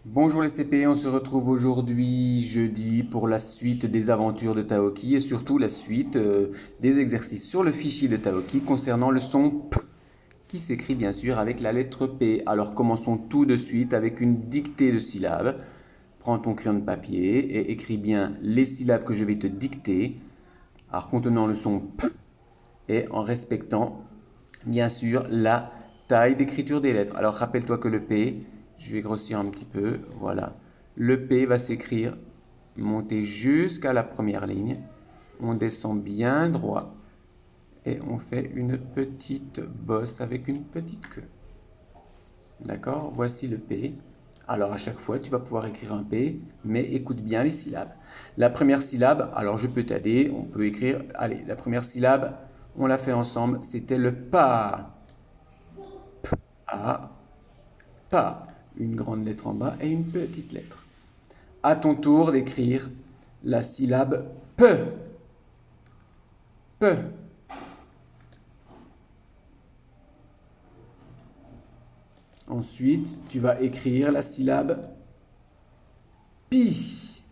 Bonjour les CP, on se retrouve aujourd'hui jeudi pour la suite des aventures de Taoki et surtout la suite des exercices sur le fichier de Taoki concernant le son P qui s'écrit bien sûr avec la lettre P. Alors commençons tout de suite avec une dictée de syllabes. Prends ton crayon de papier et écris bien les syllabes que je vais te dicter, alors contenant le son P et en respectant bien sûr la taille d'écriture des lettres. Alors rappelle-toi que le P, je vais grossir un petit peu, voilà. Le P va s'écrire, monter jusqu'à la première ligne. On descend bien droit et on fait une petite bosse avec une petite queue. D'accord? Voici le P. Alors à chaque fois, tu vas pouvoir écrire un P, mais écoute bien les syllabes. La première syllabe, alors je peux t'aider, on peut écrire, allez, la première syllabe, on l'a fait ensemble, c'était le pas. A, pas. Une grande lettre en bas et une petite lettre. À ton tour d'écrire la syllabe P. P. Ensuite, tu vas écrire la syllabe Pi.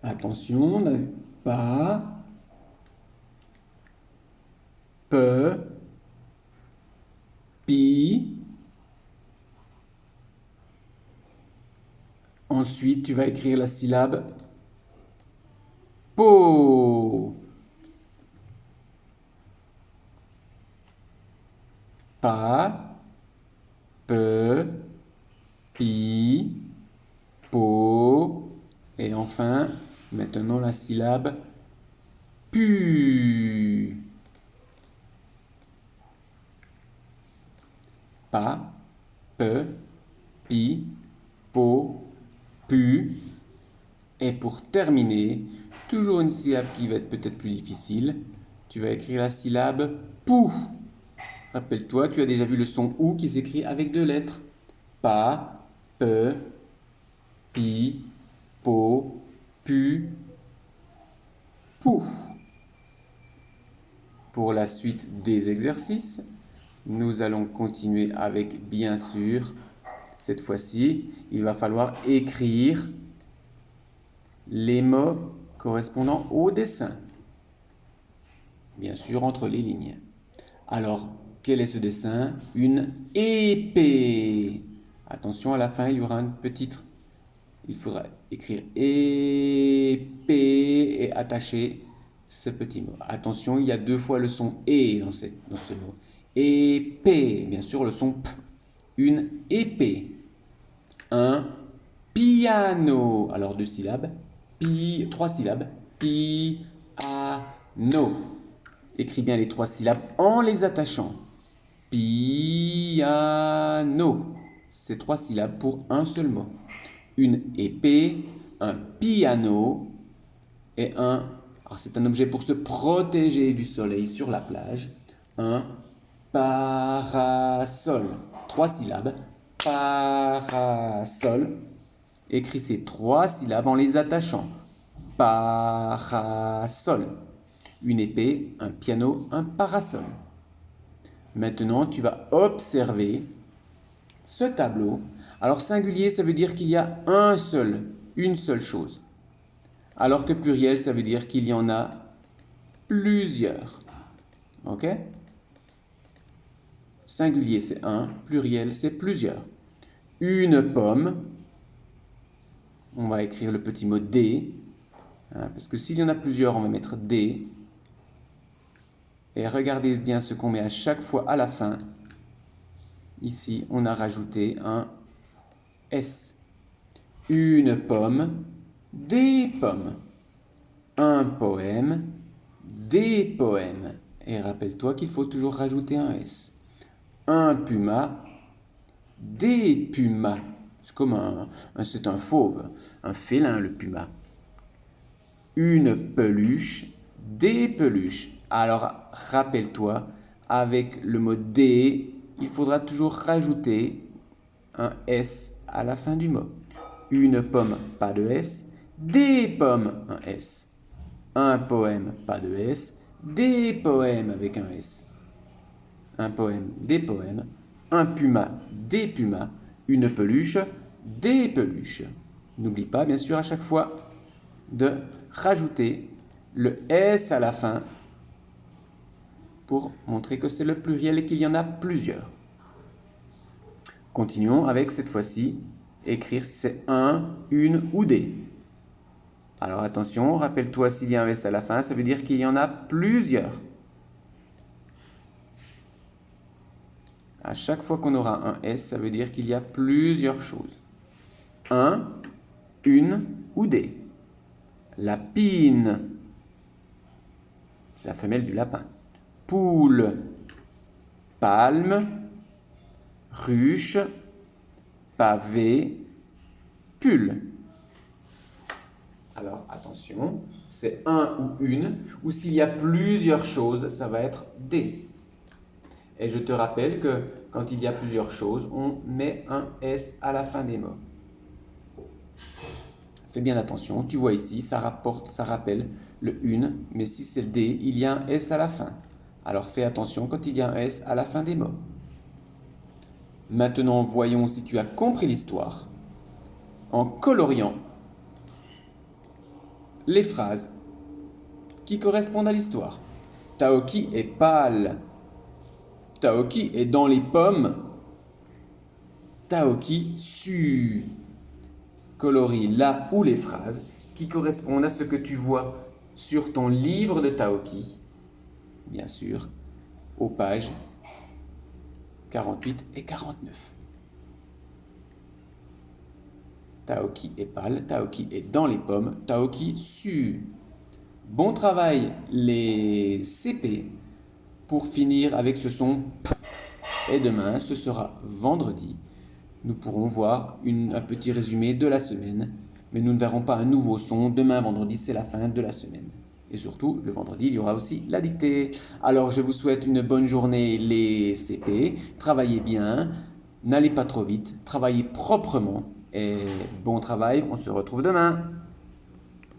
Attention, pas, P, Pi. Ensuite, tu vas écrire la syllabe Po. Pa, Pe, Pi, Po. Et enfin, maintenant la syllabe Pu. Pa, Pe, Pi, Po, Pu. Et pour terminer, toujours une syllabe qui va être peut-être plus difficile, tu vas écrire la syllabe Pou. Rappelle-toi, tu as déjà vu le son OU qui s'écrit avec deux lettres. Pa, Pe, Pi, Po, Pu, Pou. Pour la suite des exercices, nous allons continuer avec, bien sûr, cette fois-ci, il va falloir écrire les mots correspondant au dessin. Bien sûr, entre les lignes. Alors, quel est ce dessin? Une épée. Attention, à la fin, il y aura une petite. Il faudra écrire épée et attacher ce petit mot. Attention, il y a deux fois le son et dans ce mot. Épée, bien sûr, le son p. Une épée. Un piano. Alors, deux syllabes. Trois syllabes. Piano. Écris bien les trois syllabes en les attachant. Piano. C'est trois syllabes pour un seul mot. Une épée, un piano et un... Alors c'est un objet pour se protéger du soleil sur la plage. Un parasol. Trois syllabes. Parasol. Écris ces trois syllabes en les attachant. Parasol. Une épée, un piano, un parasol. Maintenant, tu vas observer ce tableau. Alors singulier, ça veut dire qu'il y a une seule chose. Alors que pluriel, ça veut dire qu'il y en a plusieurs. Ok? Singulier, c'est un. Pluriel, c'est plusieurs. Une pomme. On va écrire le petit mot des. Parce que s'il y en a plusieurs, on va mettre des. Et regardez bien ce qu'on met à chaque fois à la fin. Ici, on a rajouté un S. Une pomme, des pommes. Un poème, des poèmes. Et rappelle-toi qu'il faut toujours rajouter un S. Un puma, des pumas. C'est comme c'est un fauve, un félin le puma. Une peluche, des peluches. Alors rappelle-toi, avec le mot des, il faudra toujours rajouter un S à la fin du mot. Une pomme, pas de S. Des pommes, un S. Un poème, pas de S. Des poèmes avec un S. un poème, des poèmes, un puma, des pumas, une peluche, des peluches. N'oublie pas, bien sûr, à chaque fois de rajouter le S à la fin pour montrer que c'est le pluriel et qu'il y en a plusieurs. Continuons avec cette fois-ci, écrire si c'est un, une ou des. Alors attention, rappelle-toi s'il y a un S à la fin, ça veut dire qu'il y en a plusieurs. À chaque fois qu'on aura un S, ça veut dire qu'il y a plusieurs choses. Un, une ou des. Lapine, c'est la femelle du lapin. Poule, palme, ruche, pavé, pull. Alors attention, c'est un ou une, ou s'il y a plusieurs choses, ça va être des. Et je te rappelle que quand il y a plusieurs choses, on met un S à la fin des mots. Fais bien attention, tu vois ici, ça rappelle le une, mais si c'est des, il y a un S à la fin. Alors fais attention quand il y a un S à la fin des mots. Maintenant, voyons si tu as compris l'histoire en coloriant les phrases qui correspondent à l'histoire. Taoki est pâle. Taoki est dans les pommes. Taoki sue. Colorie là où les phrases qui correspondent à ce que tu vois sur ton livre de Taoki, bien sûr, aux pages 48 et 49. Taoki est pâle, Taoki est dans les pommes, Taoki sue. Bon travail les CP pour finir avec ce son P. Et demain, ce sera vendredi. Nous pourrons voir un petit résumé de la semaine, mais nous ne verrons pas un nouveau son. Demain, vendredi, c'est la fin de la semaine. Et surtout, le vendredi, il y aura aussi la dictée. Alors, je vous souhaite une bonne journée, les CP. Travaillez bien, n'allez pas trop vite, travaillez proprement. Et bon travail, on se retrouve demain.